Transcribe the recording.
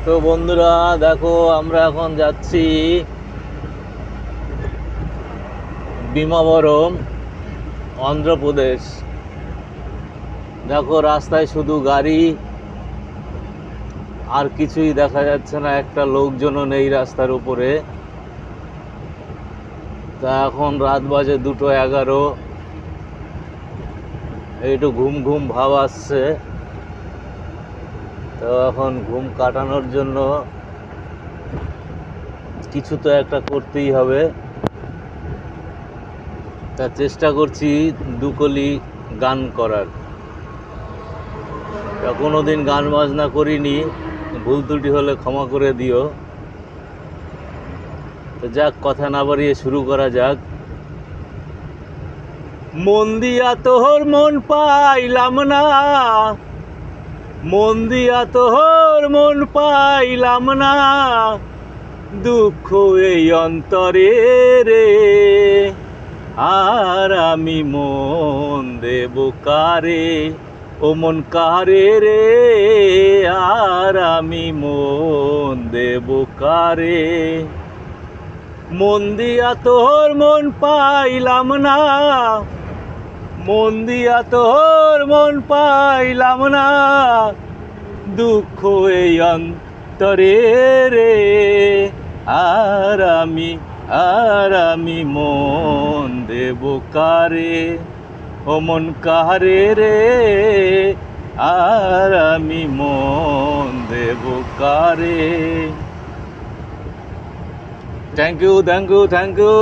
তো বন্ধুরা দেখো, আমরা এখন যাচ্ছি ভীমাবরম, অন্ধ্রপ্রদেশ। দেখো রাস্তায় শুধু গাড়ি, আর কিছুই দেখা যাচ্ছে না, একটা লোকজনও নেই রাস্তার উপরে। তা এখন রাত বাজে 2:11। একটু ঘুম ঘুম ভাব আসছে, তো এখন ঘুম কাটানোর জন্য কিছু তো একটা করতেই হবে। তা চেষ্টা করছি দুকলি গান করার। তা কোনোদিন গান বাজনা করিনি, ভুল ত্রুটি হলে ক্ষমা করে দিও। তো যাক, কথা না বাড়িয়ে শুরু করা যাক। মন দিয়া তোর মন পাইলাম না, মন দিয়া তোর মন পাইলাম না, দুঃখ এই অন্তরে রে, আর আমি মন দেব কারে, ও মন কারে রে, আর আমি মন দেব কারে। মন দিয়া তোর মন পাইলাম না, মন দিয়া তোর মন পাইলাম না, দুঃখ এই অন্তরে রে, আর আমি মন দেব কারে, ও মন কারে রে, আর আমি মন দেব কারে। Thank you, thank you, thank you.